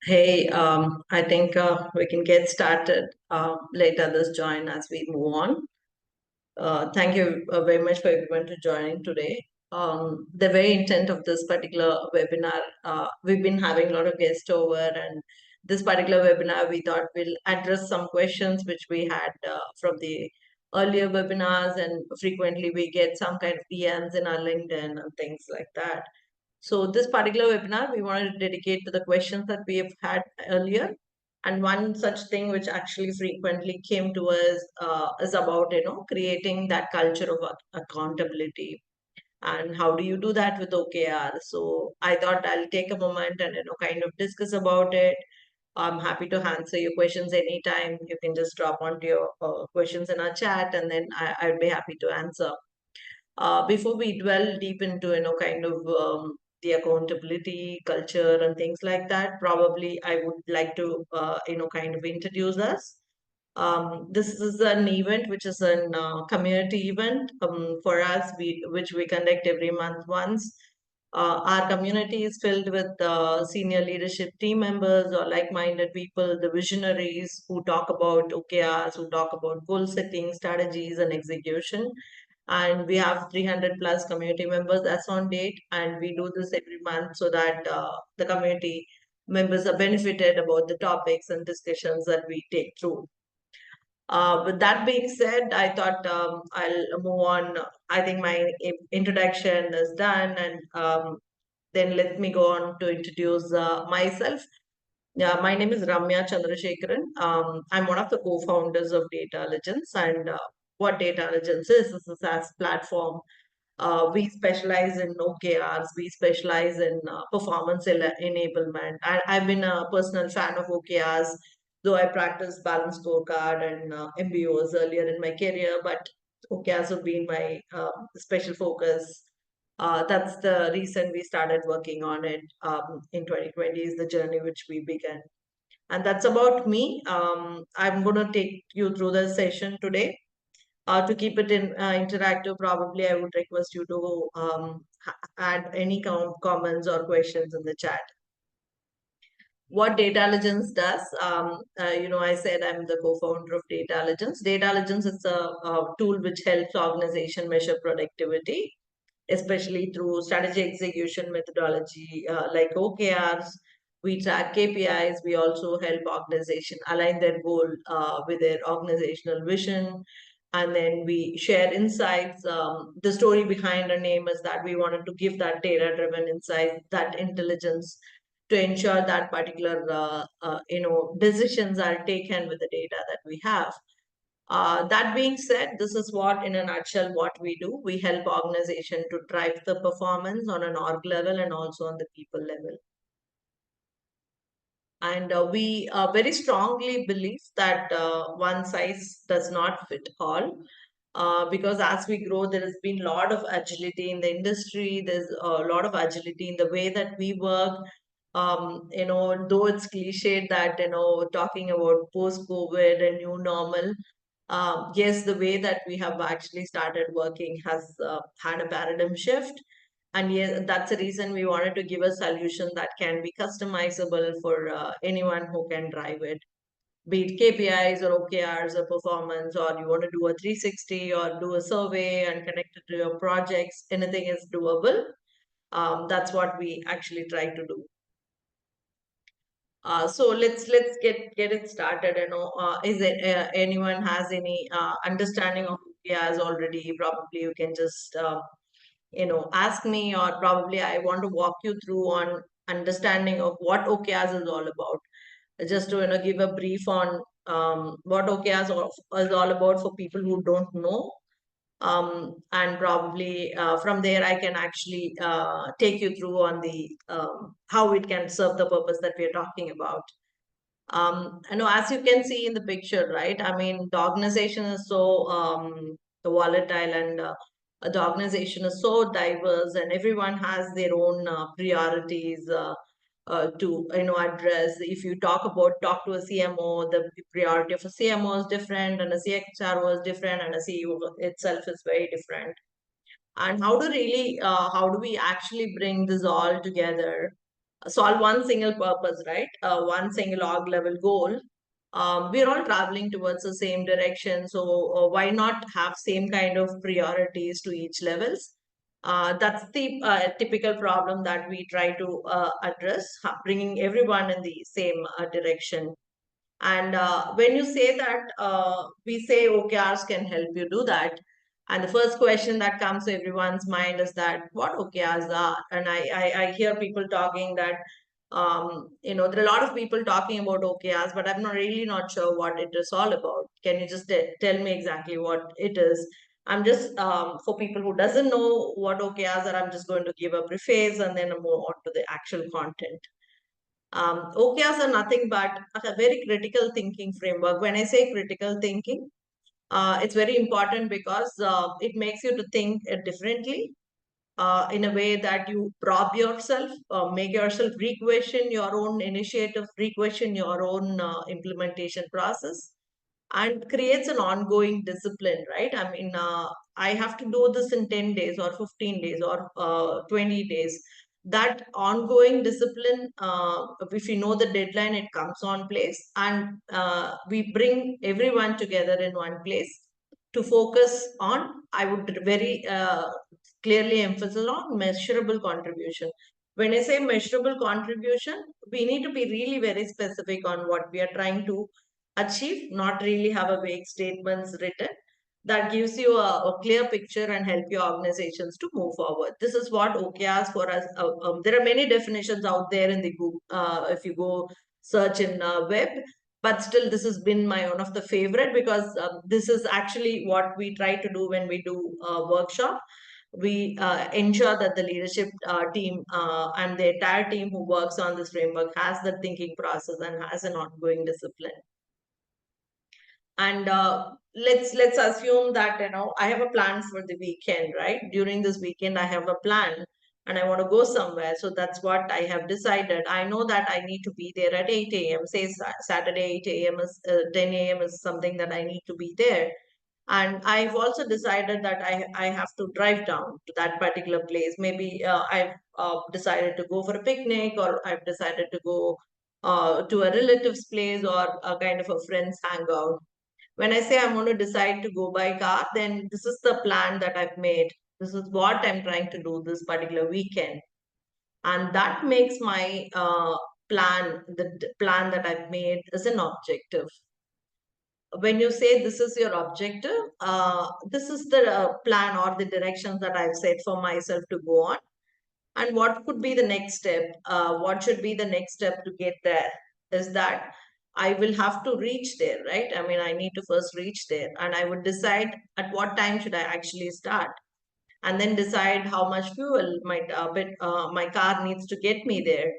Hey, I think we can get started. Let others join as we move on. Thank you very much for everyone to joining today. The very intent of this particular webinar, we've been having a lot of guests over, and this particular webinar we thought we'll address some questions which we had from the earlier webinars, and frequently we get some kind of DMs in our LinkedIn and things like that. So this particular webinar, we wanted to dedicate to the questions that we have had earlier. And one such thing which actually frequently came to us is about, creating that culture of accountability. And how do you do that with OKR? So I thought I'll take a moment and, kind of discuss about it. I'm happy to answer your questions anytime. You can just drop onto your questions in our chat, and then I'd be happy to answer. Before we dwell deep into, kind of the accountability culture and things like that, probably I would like to, kind of introduce us. This is an event which is a community event for us, which we conduct every month once. Our community is filled with senior leadership team members or like-minded people, the visionaries who talk about OKRs, who talk about goal setting, strategies, and execution. And we have 300 plus community members as on date, and we do this every month so that the community members are benefited about the topics and discussions that we take through. With that being said, I thought I'll move on. I think my introduction is done, and then let me go on to introduce myself. Yeah, my name is Ramya Chandrasekharan. I'm one of the co-founders of Datalligence, and what Datalligence is a SaaS platform. We specialize in OKRs. We specialize in performance enablement. I've been a personal fan of OKRs, though I practiced balanced scorecard and MBOs earlier in my career, but OKRs have been my special focus. That's the reason we started working on it in 2020 is the journey which we began. And that's about me. I'm going to take you through the session today. To keep it interactive, probably I would request you to add any comments or questions in the chat. What Datalligence does, I said I'm the co-founder of Datalligence. Datalligence is a tool which helps organization measure productivity, especially through strategy execution methodology like OKRs. We track KPIs. We also help organization align their goal with their organizational vision. And then we share insights. The story behind our name is that we wanted to give that data-driven insight, that intelligence to ensure that particular, decisions are taken with the data that we have. That being said, this is what, in a nutshell, what we do. We help organization to drive the performance on an org level and also on the people level. And we very strongly believe that one size does not fit all. Because as we grow, there has been a lot of agility in the industry. There's a lot of agility in the way that we work. Though it's cliched that, talking about post-COVID and new normal, yes, the way that we have actually started working has had a paradigm shift. And yes, that's the reason we wanted to give a solution that can be customizable for anyone who can drive it, be it KPIs or OKRs or performance, or you want to do a 360 or do a survey and connect it to your projects, anything is doable. That's what we actually try to do. So let's get it started. Is it anyone has any understanding of OKRs already? Probably you can just ask me, or probably I want to walk you through on understanding of what OKRs is all about. Just to give a brief on what OKRs is all about for people who don't know. And probably from there I can actually take you through on the how it can serve the purpose that we are talking about. I know, as you can see in the picture, right? I mean, the organization is so volatile, and the organization is so diverse, and everyone has their own priorities to address. If you talk to a CMO, the priority of a CMO is different, and a CHRO is different, and a CEO itself is very different. And how do we actually bring this all together solve one single purpose, right? One single org level goal. We're all traveling towards the same direction, so why not have same kind of priorities to each levels? That's the typical problem that we try to address, bringing everyone in the same direction. And when you say that, we say OKRs can help you do that. And the first question that comes to everyone's mind is that what OKRs are. And I hear people talking that, there are a lot of people talking about OKRs, but I'm not really not sure what it is all about. Can you just tell me exactly what it is? I'm just, for people who doesn't know what OKRs are, I'm just going to give a preface and then move on to the actual content. OKRs are nothing but a very critical thinking framework. When I say critical thinking, it's very important because it makes you to think differently, in a way that you probe yourself, make yourself re-question your own initiative, re-question your own implementation process, and creates an ongoing discipline, right? I mean, I have to do this in 10 days or 15 days or 20 days. That ongoing discipline, if you know the deadline, it comes on place, and we bring everyone together in one place to focus on, I would very clearly emphasize on measurable contribution. When I say measurable contribution, we need to be really very specific on what we are trying to achieve, not really have a vague statements written. That gives you a clear picture and help your organizations to move forward. This is what OKRs for us. There are many definitions out there in the Google, if you go search in web, but still this has been my one of the favorite because this is actually what we try to do when we do a workshop. We ensure that the leadership team and the entire team who works on this framework has the thinking process and has an ongoing discipline. And let's assume that I have a plan for the weekend, right? During this weekend I have a plan and I want to go somewhere, so that's what I have decided. I know that I need to be there at 8 a.m. Say Saturday 8 a.m. is 10 a.m. is something that I need to be there. And I've also decided that I have to drive down to that particular place. Maybe I've decided to go for a picnic, or I've decided to go to a relative's place or a kind of a friend's hangout. When I say I'm going to decide to go by car, then this is the plan that I've made. This is what I'm trying to do this particular weekend. And that makes my plan, the plan that I've made, as an objective. When you say this is your objective, this is the plan or the directions that I've set for myself to go on. And what could be the next step? What should be the next step to get there? Is that I will have to reach there, right? I mean, I need to first reach there, and I would decide at what time should I actually start, and then decide how much fuel my car needs to get me there,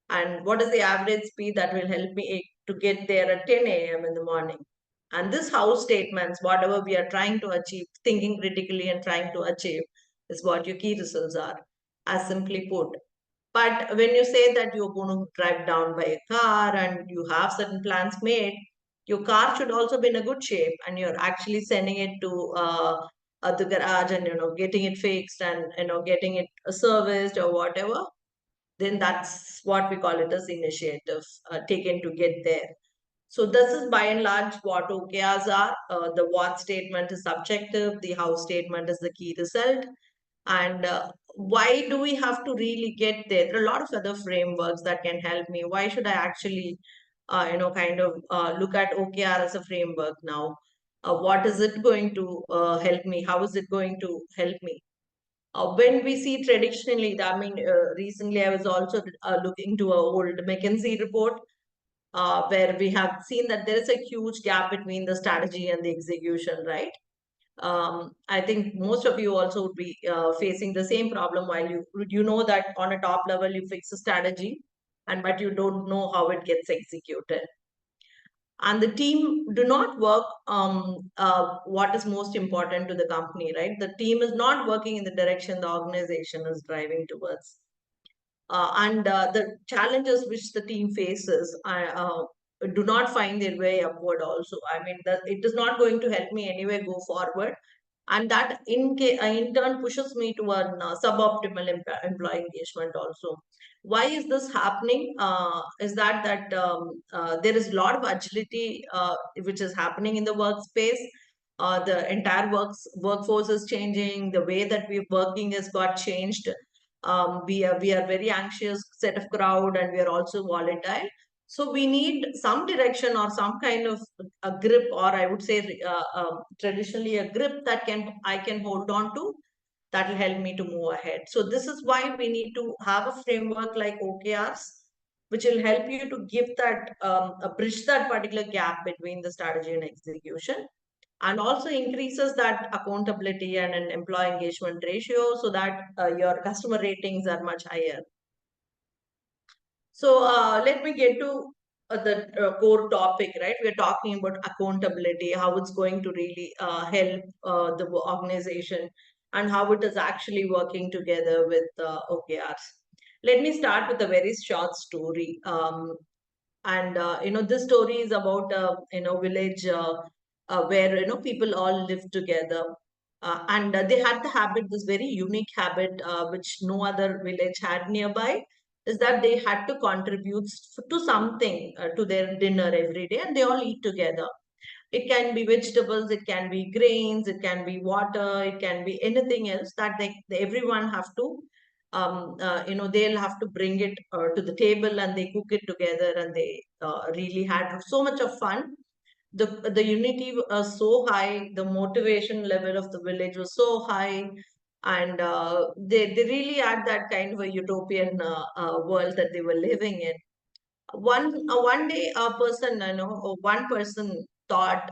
and what is the average speed that will help me to get there at 10 a.m. in the morning. And this house statements, whatever we are trying to achieve, thinking critically and trying to achieve, is what your key results are, as simply put. But when you say that you're going to drive down by a car and you have certain plans made, your car should also be in a good shape, and you're actually sending it to the garage and getting it fixed and getting it serviced or whatever. Then that's what we call it as initiative taken to get there. So this is by and large what OKRs are. The what statement is subjective, the how statement is the key result. And why do we have to really get there? There are a lot of other frameworks that can help me. Why should I actually, kind of look at OKR as a framework now? What is it going to help me? How is it going to help me? When we see traditionally, I mean, recently I was also looking to an old McKinsey report where we have seen that there is a huge gap between the strategy and the execution, right? I think most of you also would be facing the same problem while you know that on a top level you fix a strategy, and but you don't know how it gets executed. And the team do not work what is most important to the company, right? The team is not working in the direction the organization is driving towards. And the challenges which the team faces do not find their way upward also. I mean, it is not going to help me anyway go forward and that in turn pushes me to a suboptimal employee engagement also. Why is this happening? Is that there is a lot of agility which is happening in the workspace. The entire workforce is changing. The way that we're working has got changed. We are very anxious set of crowd, and we are also volatile. So we need some direction or some kind of a grip, or I would say traditionally a grip that I can hold on to, that will help me to move ahead. So this is why we need to have a framework like OKRs, which will help you to give that bridge that particular gap between the strategy and execution, and also increases that accountability and an employee engagement ratio, so that your customer ratings are much higher. So let me get to the core topic, right? We're talking about accountability, how it's going to really help the organization, and how it is actually working together with OKRs. Let me start with a very short story. And this story is about village where people all live together, and they had the habit, this very unique habit, which no other village had nearby, is that they had to contribute to something to their dinner every day, and they all eat together. It can be vegetables, it can be grains, it can be water, it can be anything else that everyone have to, they'll have to bring it to the table, and they cook it together, and they really had so much of fun. The unity was so high, the motivation level of the village was so high, and they really had that kind of a utopian world that they were living in. One day a person, one person thought,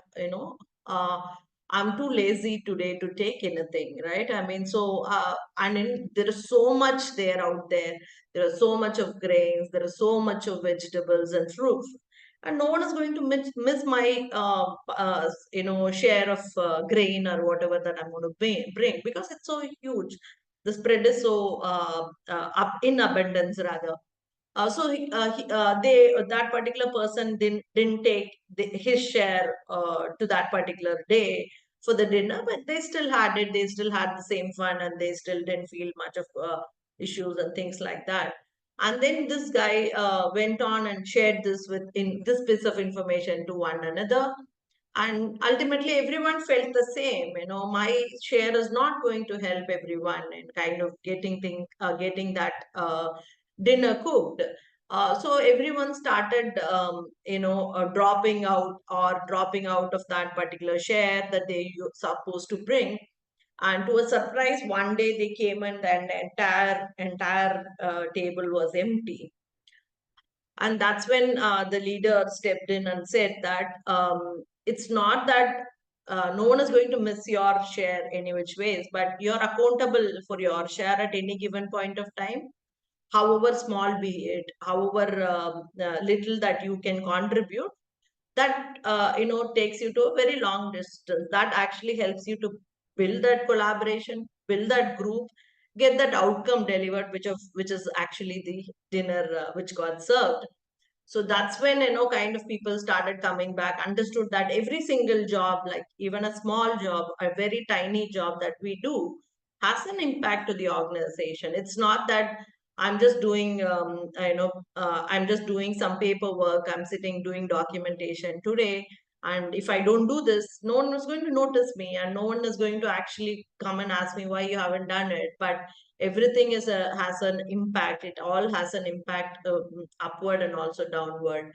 uh, I'm too lazy today to take anything, right? I mean, so there is so much there out there. There are so much of grains, there is so much of vegetables and fruits, and no one is going to miss my share of grain or whatever that I'm going to bring, because it's so huge. The spread is so up in abundance, rather. That particular person didn't take his share to that particular day for the dinner, but they still had it. They still had the same fun, and they still didn't feel much of issues and things like that. And then this guy went on and shared this piece of information to one another, and ultimately everyone felt the same. My share is not going to help everyone in kind of getting that dinner cooked. So everyone started dropping out of that particular share that they supposed to bring. And to a surprise, one day they came in, and the entire table was empty. And that's when the leader stepped in and said that it's not that no one is going to miss your share any which ways, but you're accountable for your share at any given point of time, however small be it, however little that you can contribute. That takes you to a very long distance. That actually helps you to build that collaboration, build that group, get that outcome delivered, which is actually the dinner which got served. So that's when, kind of people started coming back, understood that every single job, like even a small job, a very tiny job that we do, has an impact to the organization. It's not that I'm just doing, I'm just doing some paperwork, I'm sitting doing documentation today. And if I don't do this, no one is going to notice me, and no one is going to actually come and ask me why you haven't done it. But everything has an impact. It all has an impact, upward and also downward.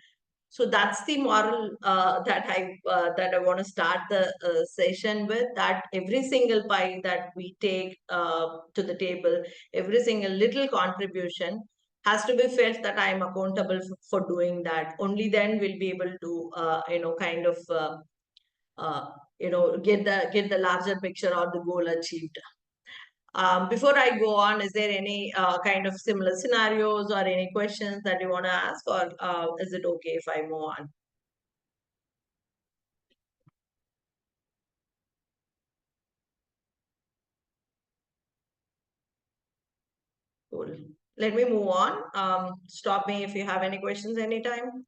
So that's the moral that I want to start the session with. That every single pie that we take to the table, every single little contribution has to be felt that I am accountable for doing that. Only then we'll be able to kind of get the larger picture or the goal achieved. Before I go on, is there any kind of similar scenarios or any questions that you want to ask, or is it okay if I move on? Cool. Let me move on. Stop me if you have any questions anytime.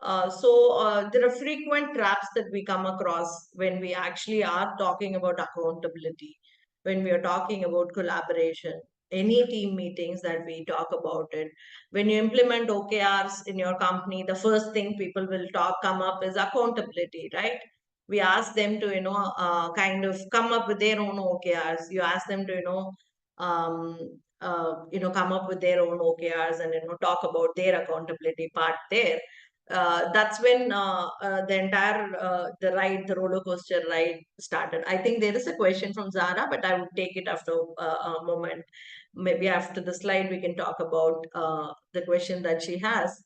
There are frequent traps that we come across when we actually are talking about accountability, when we are talking about collaboration, any team meetings that we talk about it. When you implement OKRs in your company, the first thing people will come up is accountability, right? We ask them to, kind of come up with their own OKRs. You ask them to, come up with their own OKRs and, talk about their accountability part there. That's when the entire the roller coaster ride started. I think there is a question from Zara, but I would take it after a moment. Maybe after the slide, we can talk about the question that she has.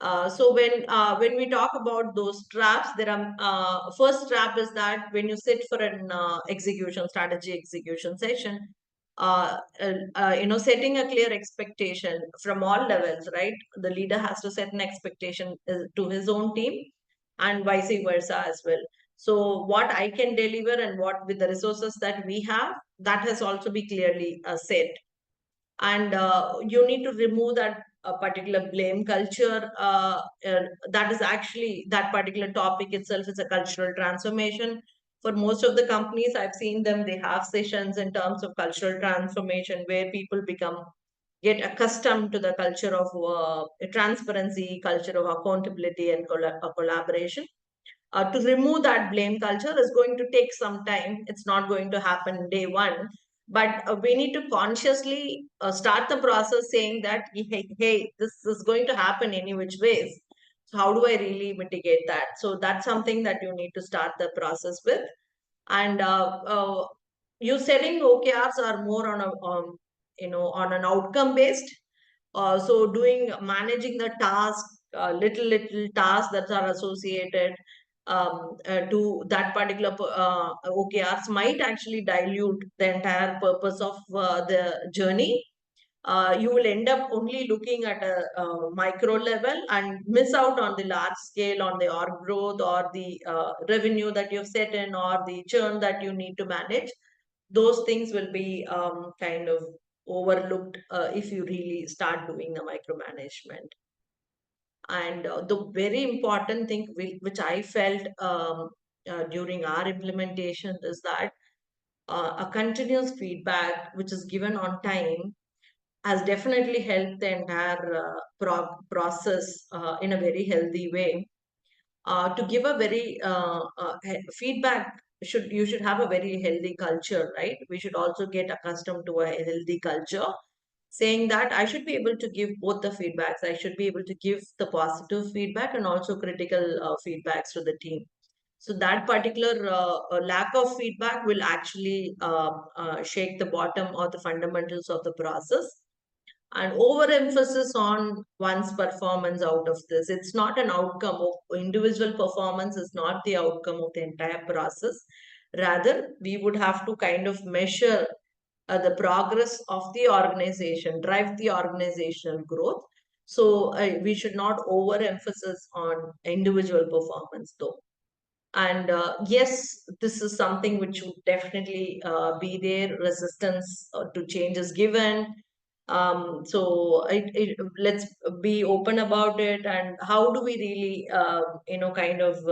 So when we talk about those traps, there are first trap is that when you sit for an strategy execution session, setting a clear expectation from all levels, right? The leader has to set an expectation to his own team and vice versa as well. So what I can deliver and what with the resources that we have, that has also be clearly set. And you need to remove that particular blame culture. That is actually, that particular topic itself is a cultural transformation. For most of the companies I've seen them, they have sessions in terms of cultural transformation where people get accustomed to the culture of transparency, culture of accountability and collaboration. To remove that blame culture is going to take some time. It's not going to happen day one, but we need to consciously start the process saying that, hey, this is going to happen any which ways. So how do I really mitigate that? So that's something that you need to start the process with. And you setting OKRs are more on on an outcome based. So managing the task, little tasks that are associated to that particular OKRs might actually dilute the entire purpose of the journey. You will end up only looking at a micro level and miss out on the large scale, on the org growth or the revenue that you've set in or the churn that you need to manage. Those things will be kind of overlooked if you really start doing the micromanagement. And the very important thing which I felt during our implementation is that a continuous feedback which is given on time has definitely helped the entire process in a very healthy way. To give a very feedback, you should have a very healthy culture, right? We should also get accustomed to a healthy culture, saying that I should be able to give both the feedbacks. I should be able to give the positive feedback and also critical feedbacks to the team. So that particular lack of feedback will actually shake the bottom or the fundamentals of the process. And overemphasis on one's performance out of this. It's not an outcome of individual performance, is not the outcome of the entire process. Rather, we would have to kind of measure the progress of the organization, drive the organizational growth. So we should not overemphasis on individual performance though. And yes, this is something which would definitely be there. Resistance to change is given. Let's be open about it. And how do we really, kind of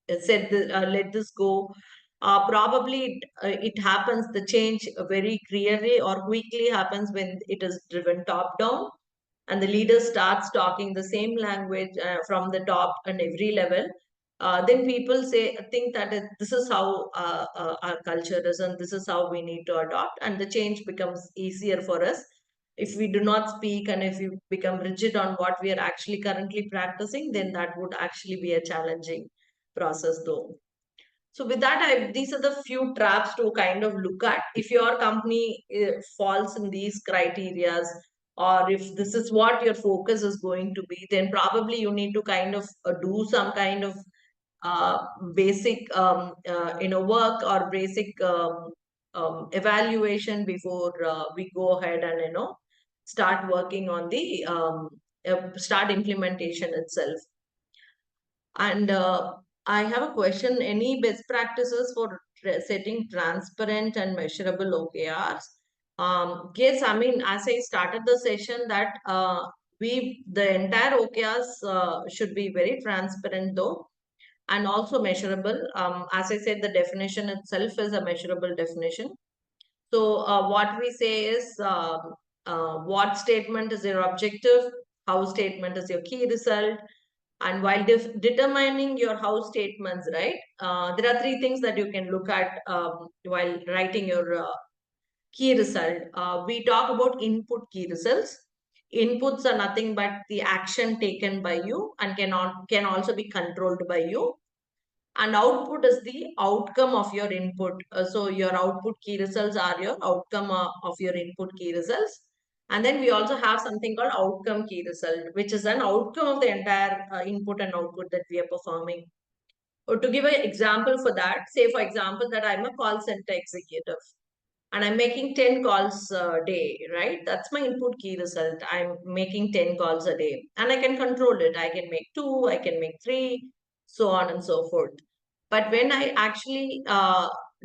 let this go? Probably it happens, the change very clearly or quickly happens when it is driven top down and the leader starts talking the same language from the top and every level. Then people think that this is how our culture is and this is how we need to adopt, and the change becomes easier for us. If we do not speak and if we become rigid on what we are actually currently practicing, then that would actually be a challenging process though. So with that, these are the few traps to kind of look at. If your company falls in these criterias, or if this is what your focus is going to be, then probably you need to kind of do some kind of uh, basic, work or basic evaluation before we go ahead and, start working on the start implementation itself. And I have a question. Any best practices for setting transparent and measurable OKRs? Yes, I mean, as I started the session that the entire OKRs should be very transparent though, and also measurable. As I said, the definition itself is a measurable definition. So what we say is what statement is your objective, how statement is your key result, and while determining your how statements, right, there are three things that you can look at while writing your key result. We talk about input key results. Inputs are nothing but the action taken by you and can also be controlled by you. And output is the outcome of your input. So your output key results are your outcome of your input key results. And then we also have something called outcome key result, which is an outcome of the entire input and output that we are performing. Or to give an example for that, say for example that I'm a call center executive and I'm making 10 calls a day, right? That's my input key result. I'm making 10 calls a day and I can control it. I can make 2, I can make 3, so on and so forth. But when I actually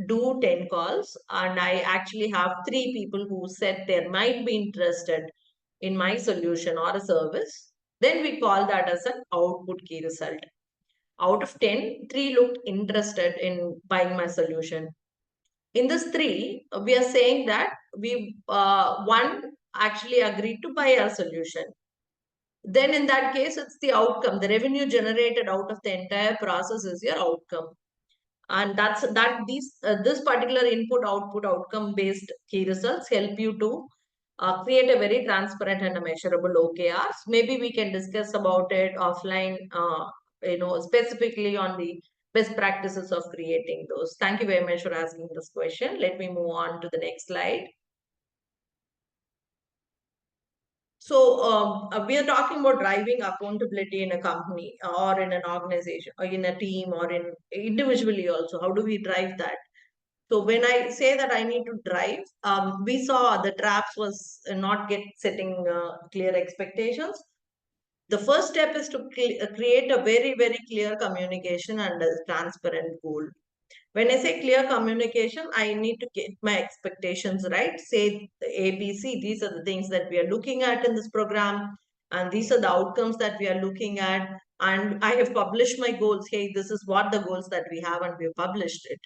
do 10 calls and I actually have 3 people who said they might be interested in my solution or a service, then we call that as an output key result. Out of 10, 3 looked interested in buying my solution. In this 3, we are saying that one actually agreed to buy our solution. Then in that case, it's the outcome. The revenue generated out of the entire process is your outcome. And this particular input output outcome based key results help you to create a very transparent and a measurable OKRs. Maybe we can discuss about it offline, specifically on the best practices of creating those. Thank you very much for asking this question. Let me move on to the next slide. So we are talking about driving accountability in a company or in an organization or in a team or in individually also. How do we drive that? So when I say that I need to drive, we saw the traps was not setting clear expectations. The first step is to create a very, very clear communication and a transparent goal. When I say clear communication, I need to get my expectations right. Say the ABC, these are the things that we are looking at in this program, and these are the outcomes that we are looking at. And I have published my goals. Hey, this is what the goals that we have, and we have published it.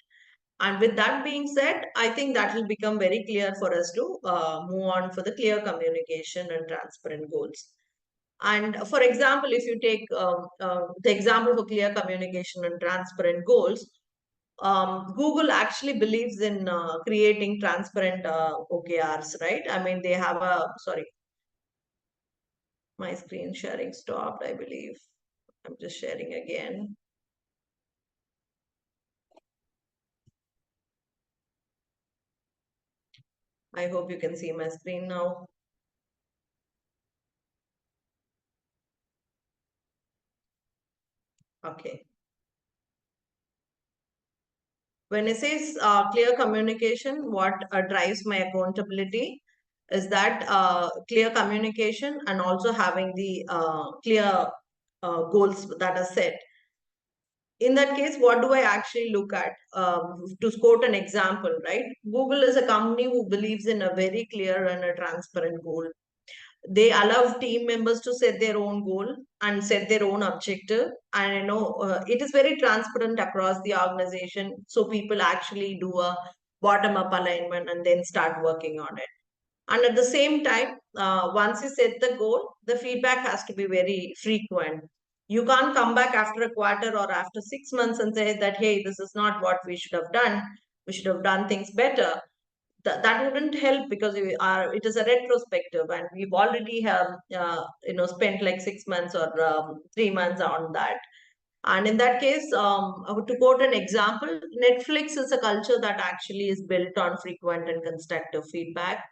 And with that being said, I think that will become very clear for us to move on for the clear communication and transparent goals. And for example, if you take the example for clear communication and transparent goals, Google actually believes in creating transparent OKRs, right? I mean, they have sorry, my screen sharing stopped, I believe. I'm just sharing again. I hope you can see my screen now. Okay. When I say clear communication, what drives my accountability is that clear communication and also having the clear goals that are set. In that case, what do I actually look at? To quote an example, right? Google is a company who believes in a very clear and a transparent goal. They allow team members to set their own goal and set their own objective. And it is very transparent across the organization. So people actually do a bottom-up alignment and then start working on it. And at the same time, once you set the goal, the feedback has to be very frequent. You can't come back after a quarter or after 6 months and say that, hey, this is not what we should have done. We should have done things better. That wouldn't help because it is a retrospective and we've already have spent like 6 months or 3 months on that. And in that case, to quote an example, Netflix is a culture that actually is built on frequent and constructive feedback.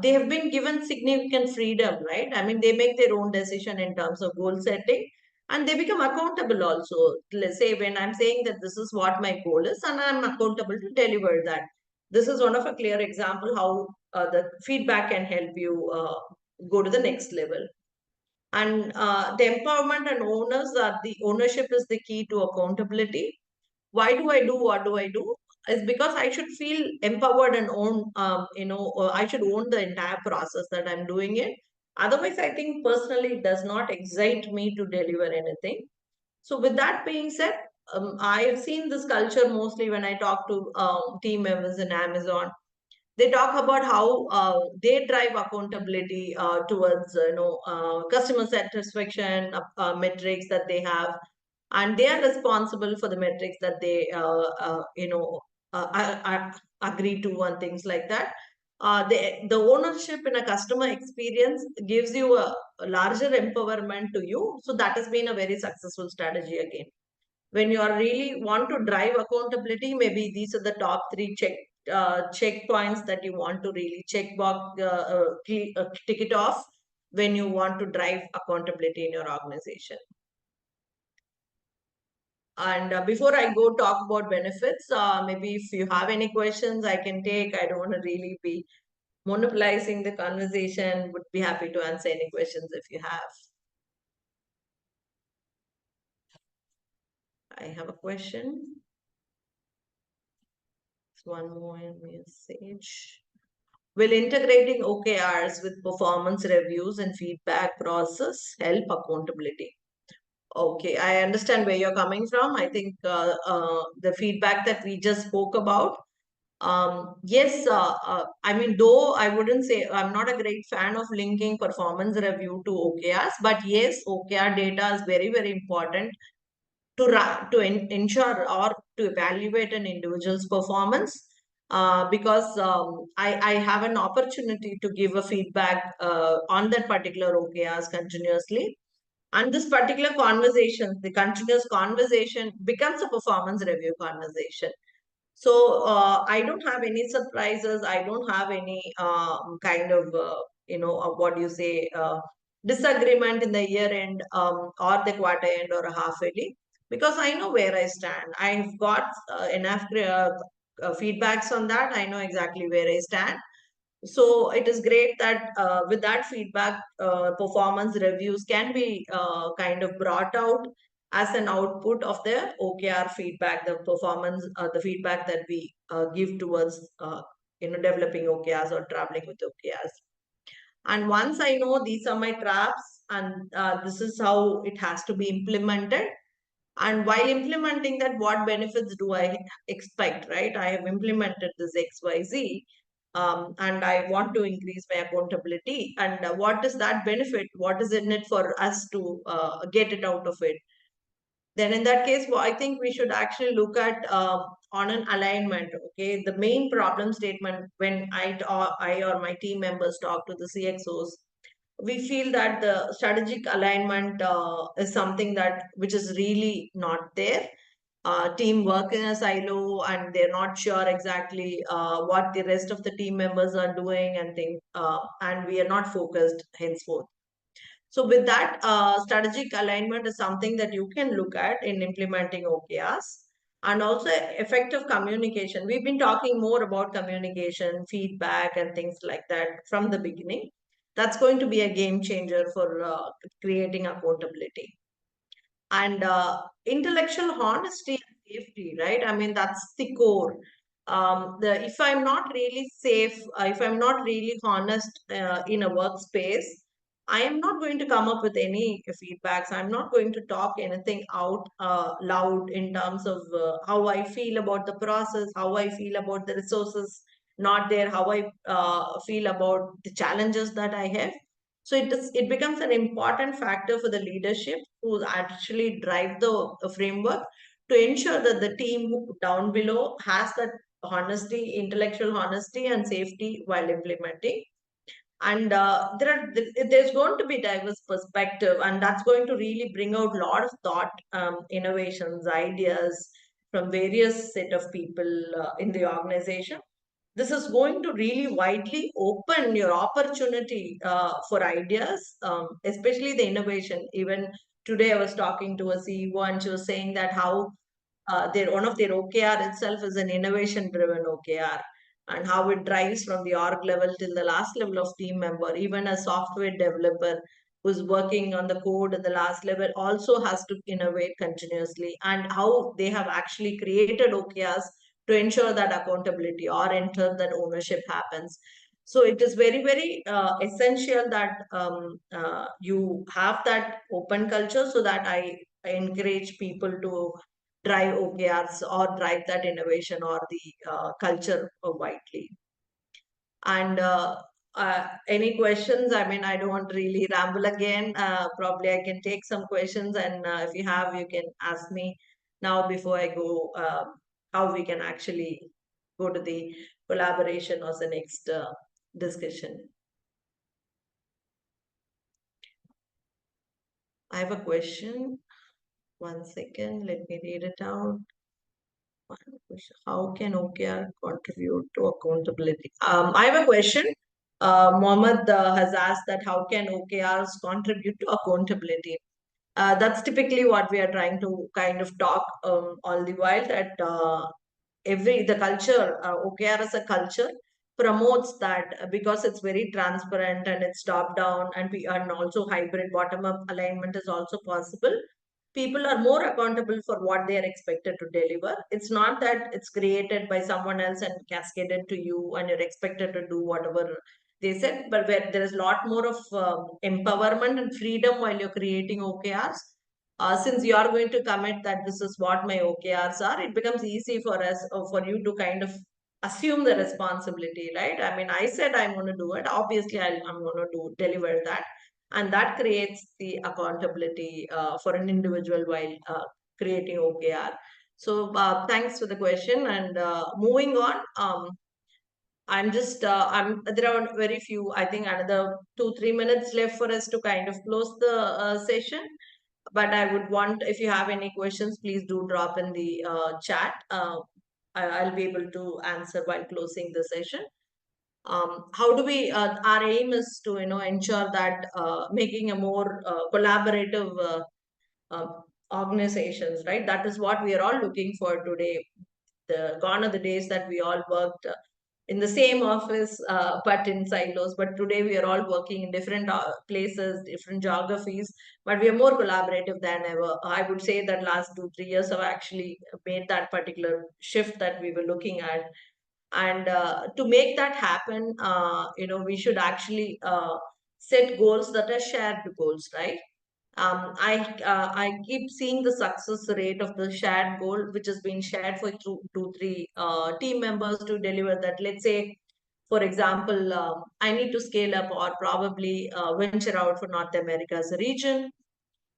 They have been given significant freedom, right? I mean, they make their own decision in terms of goal setting and they become accountable also. Let's say when I'm saying that this is what my goal is and I'm accountable to deliver that. This is one of a clear example how the feedback can help you go to the next level. And the empowerment and the ownership is the key to accountability. Why do I do what do I do? Is because I should feel empowered and own, I should own the entire process that I'm doing it. Otherwise, I think personally it does not excite me to deliver anything. So with that being said, I have seen this culture mostly when I talk to team members in Amazon. They talk about how they drive accountability towards customer satisfaction metrics that they have, and they are responsible for the metrics that they agree to and things like that. The ownership in a customer experience gives you a larger empowerment to you. So that has been a very successful strategy again. When you are really want to drive accountability, maybe these are the top three checkpoints that you want to really check box, tick it off when you want to drive accountability in your organization. And before I go talk about benefits, maybe if you have any questions, I can take. I don't want to really be monopolizing the conversation. Would be happy to answer any questions if you have. I have a question. One more message. Will integrating OKRs with performance reviews and feedback process help accountability? Okay, I understand where you're coming from. I think the feedback that we just spoke about. Yes, I mean, though I wouldn't say I'm not a great fan of linking performance review to OKRs, but yes, OKR data is very, very important to ensure or to evaluate an individual's performance. Because I have an opportunity to give a feedback on that particular OKRs continuously. And this particular conversation, the continuous conversation becomes a performance review conversation. So I don't have any surprises. I don't have any kind of, what do you say, disagreement in the year end or the quarter end or a half yearly, because I know where I stand. I've got enough feedbacks on that. I know exactly where I stand. So it is great that with that feedback, performance reviews can be kind of brought out as an output of the OKR feedback, the performance, the feedback that we give towards developing OKRs or traveling with OKRs. And once I know these are my traps and this is how it has to be implemented, and while implementing that, what benefits do I expect, right? I have implemented this XYZ, and I want to increase my accountability. And what is that benefit? What is in it for us to get it out of it? Then in that case, well, I think we should actually look at on an alignment, okay? The main problem statement when I or my team members talk to the CXOs, we feel that the strategic alignment is something that which is really not there. Team work in a silo and they're not sure exactly what the rest of the team members are doing and things, and we are not focused henceforth. So with that, strategic alignment is something that you can look at in implementing OKRs. And also effective communication. We've been talking more about communication, feedback, and things like that from the beginning. That's going to be a game changer for creating accountability. And intellectual honesty and safety, right? I mean, that's the core. If I'm not really safe, if I'm not really honest in a workspace, I am not going to come up with any feedbacks. I'm not going to talk anything out loud in terms of how I feel about the process, how I feel about the resources not there, how I feel about the challenges that I have. So it becomes an important factor for the leadership who actually drive the framework to ensure that the team down below has that honesty, intellectual honesty and safety while implementing. And there's going to be diverse perspective, and that's going to really bring out a lot of thought, innovations, ideas from various set of people in the organization. This is going to really widely open your opportunity for ideas, especially the innovation. Even today, I was talking to a CEO, and she was saying that how one of their OKR itself is an innovation-driven OKR, and how it drives from the org level till the last level of team member. Even a software developer who's working on the code at the last level also has to innovate continuously, and how they have actually created OKRs to ensure that accountability or ensure that ownership happens. So it is very, very essential that you have that open culture, so that I encourage people to drive OKRs or drive that innovation or the culture widely. And any questions? I mean, I don't want to really ramble again. Probably I can take some questions, and if you have, you can ask me now before I go, how we can actually go to the collaboration or the next discussion. I have a question. 1 second, let me read it out. How can OKR contribute to accountability? I have a question. Mohammed has asked that how can OKRs contribute to accountability? That's typically what we are trying to kind of talk all the while, that the culture, OKR as a culture promotes that, because it's very transparent and it's top down, and also hybrid bottom up alignment is also possible. People are more accountable for what they are expected to deliver. It's not that it's created by someone else and cascaded to you and you're expected to do whatever they said, but where there is a lot more of empowerment and freedom while you're creating OKRs. Since you are going to commit that this is what my OKRs are, it becomes easy for us, for you to kind of assume the responsibility, right? I mean, I said I'm going to do it. Obviously, I'm going to deliver that, and that creates the accountability for an individual while creating OKR. So, thanks for the question. And moving on, I'm just, there are very few, I think another 2-3 minutes left for us to kind of close the session. But I would want, if you have any questions, please do drop in the chat. I'll be able to answer while closing the session. How do we, our aim is to, ensure that making a more collaborative uh, organizations, right? That is what we are all looking for today. Gone are the days that we all worked in the same office, but in silos. But today we are all working in different places, different geographies, but we are more collaborative than ever. I would say that last 2-3 years have actually made that particular shift that we were looking at. And to make that happen, we should actually set goals that are shared goals, right? I keep seeing the success rate of the shared goal, which has been shared for two, three team members to deliver that. Let's say, for example, I need to scale up or probably venture out for North America as a region.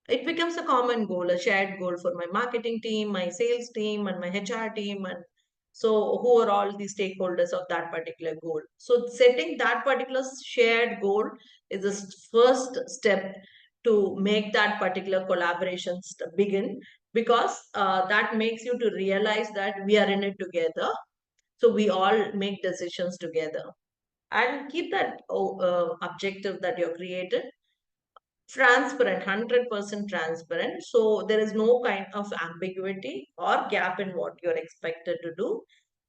It becomes a common goal, a shared goal for my marketing team, my sales team, and my HR team, and so who are all the stakeholders of that particular goal. So setting that particular shared goal is the first step to make that particular collaboration begin, because that makes you to realize that we are in it together. So we all make decisions together, and keep that objective that you're created transparent, 100% transparent. So there is no kind of ambiguity or gap in what you're expected to do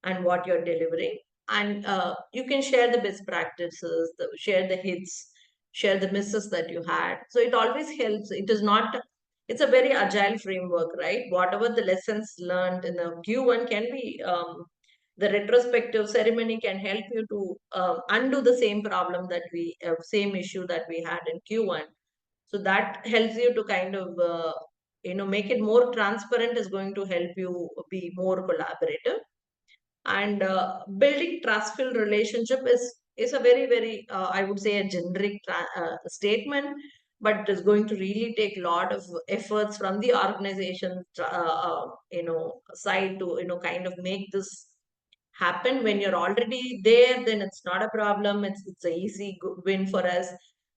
and what you're delivering. And you can share the best practices, share the hits, share the misses that you had. So it always helps. It is not, it's a very agile framework, right? Whatever the lessons learned in the Q1 can be, the retrospective ceremony can help you to undo the same problem that same issue that we had in Q1. So that helps you to kind of, make it more transparent, is going to help you be more collaborative. And building trust-filled relationship is a very, very, I would say, a generic statement, but it is going to really take a lot of efforts from the organization, side to, kind of make this happen. When you're already there, then it's not a problem. It's a easy win for us.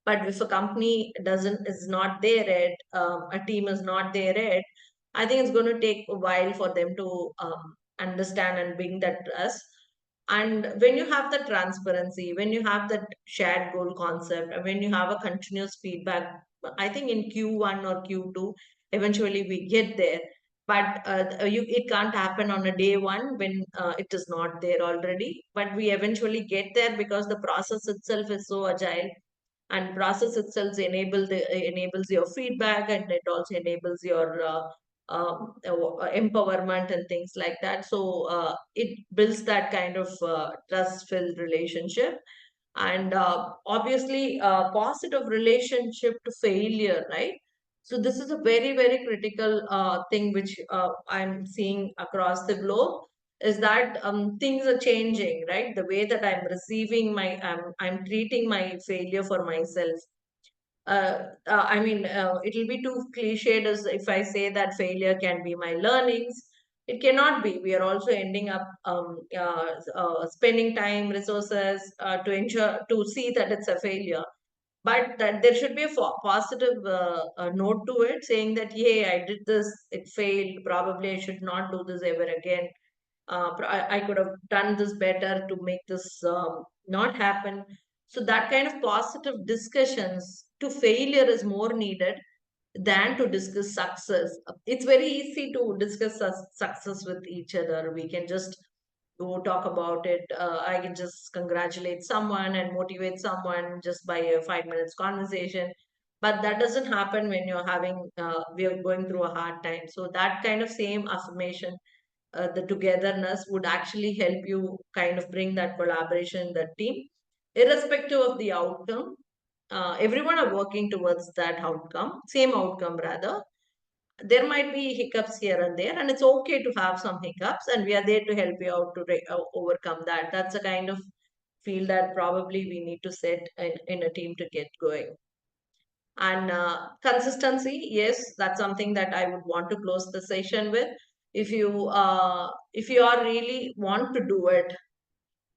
But if a company is not there yet, a team is not there yet, I think it's going to take a while for them to understand and bring that trust. And when you have the transparency, when you have that shared goal concept, and when you have a continuous feedback, I think in Q1 or Q2, eventually we get there. But it can't happen on a day one when it is not there already. But we eventually get there because the process itself is so agile, and process itself enables your feedback, and it also enables your empowerment and things like that. So it builds that kind of trust-filled relationship. And obviously positive relationship to failure, right? So this is a very, very critical thing which I'm seeing across the globe, is that things are changing, right? The way that I'm receiving my, I'm treating my failure for myself. It'll be too cliched as if I say that failure can be my learnings. It cannot be. We are also ending up spending time, resources to ensure to see that it's a failure. But that there should be a positive note to it, saying that, hey, I did this, it failed. Probably I should not do this ever again. I could have done this better to make this not happen. So that kind of positive discussions to failure is more needed than to discuss success. It's very easy to discuss success with each other. We can just go talk about it. I can just congratulate someone and motivate someone just by a 5 minutes conversation. But that doesn't happen when you're having, we are going through a hard time. So that kind of same affirmation, the togetherness would actually help you kind of bring that collaboration in the team, irrespective of the outcome. Everyone are working towards that outcome, same outcome rather. There might be hiccups here and there, and it's okay to have some hiccups, and we are there to help you out to overcome that. That's a kind of feel that probably we need to set in a team to get going. And consistency, yes, that's something that I would want to close the session with. If you are really want to do it,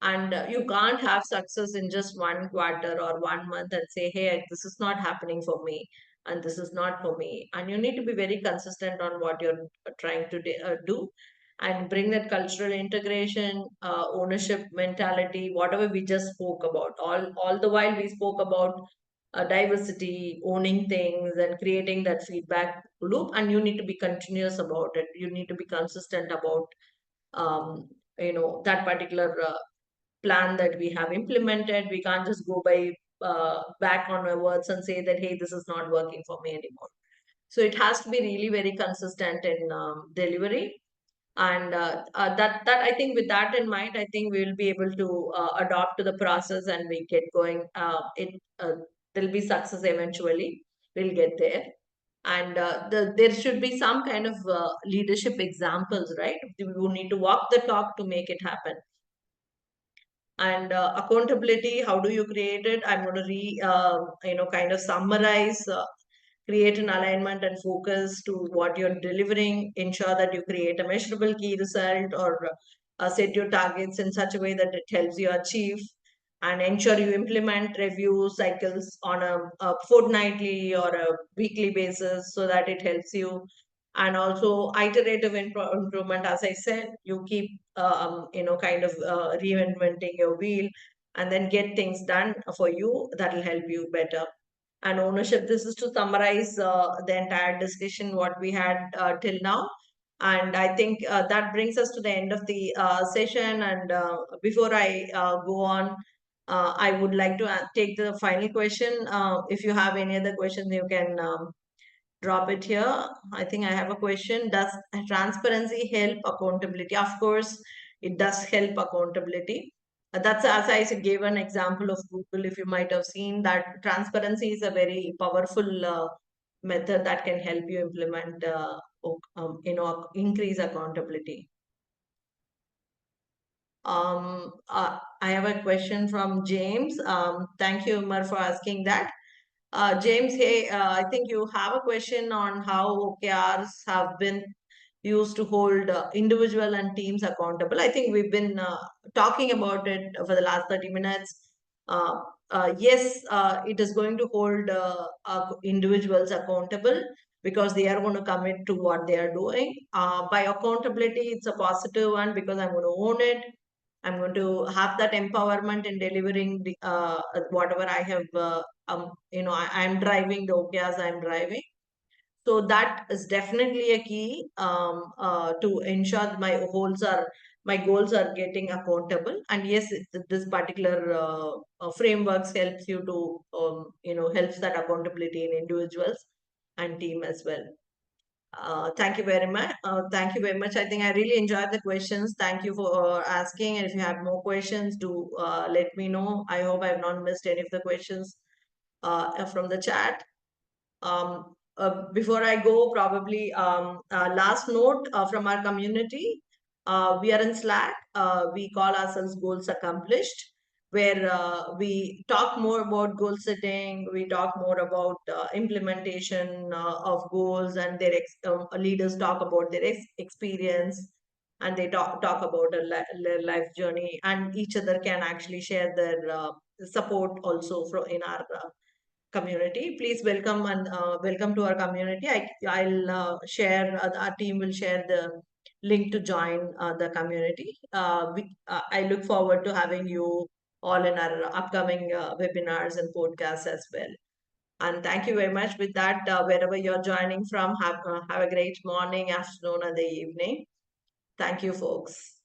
and you can't have success in just 1 quarter or 1 month and say, hey, this is not happening for me, and this is not for me. And you need to be very consistent on what you're trying to do, and bring that cultural integration, ownership mentality, whatever we just spoke about. All the while we spoke about diversity, owning things, and creating that feedback loop. And you need to be continuous about it. You need to be consistent about um, that particular plan that we have implemented. We can't just go by back on our words and say that, hey, this is not working for me anymore. So it has to be really very consistent in delivery. And that I think, with that in mind, I think we'll be able to adopt to the process, and we get going. There'll be success eventually. We'll get there. And there should be some kind of leadership examples, right? We need to walk the talk to make it happen. And accountability, how do you create it? I'm going to kind of summarize, create an alignment and focus to what you're delivering, ensure that you create a measurable key result, or set your targets in such a way that it helps you achieve, and ensure you implement review cycles on a fortnightly or a weekly basis so that it helps you. And also iterative improvement, as I said, you keep kind of reinventing your wheel, and then get things done for you that will help you better. And ownership, this is to summarize the entire discussion what we had till now. And I think that brings us to the end of the session. And before I go on, I would like to take the final question. If you have any other questions, you can drop it here. I think I have a question. Does transparency help accountability? Of course, it does help accountability. That's, as I gave an example of Google. If you might have seen that, transparency is a very powerful method that can help you implement, increase accountability. I have a question from James. Thank you, Umar, for asking that. James, hey, I think you have a question on how OKRs have been used to hold individual and teams accountable. I think we've been talking about it for the last 30 minutes. Yes, it is going to hold individuals accountable, because they are going to commit to what they are doing. By accountability, it's a positive one, because I'm going to own it. I'm going to have that empowerment in delivering whatever I have, I'm driving the OKRs I'm driving. So that is definitely a key to ensure that my goals are getting accountable. And yes, this particular frameworks helps you to, helps that accountability in individuals and team as well. Thank you very much. Thank you very much. I think I really enjoyed the questions. Thank you for asking. And if you have more questions, do let me know. I hope I've not missed any of the questions from the chat. Before I go, probably last note from our community. We are in Slack. We call ourselves Goals Accomplished, where we talk more about goal setting. We talk more about implementation of goals, and leaders talk about their experience, and they talk about their life journey, and each other can actually share their support also in our community. Please welcome and welcome to our community. I'll share, our team will share the link to join the community. I look forward to having you all in our upcoming webinars and podcasts as well. And thank you very much. With that, wherever you're joining from, have a great morning, afternoon, and the evening. Thank you, folks.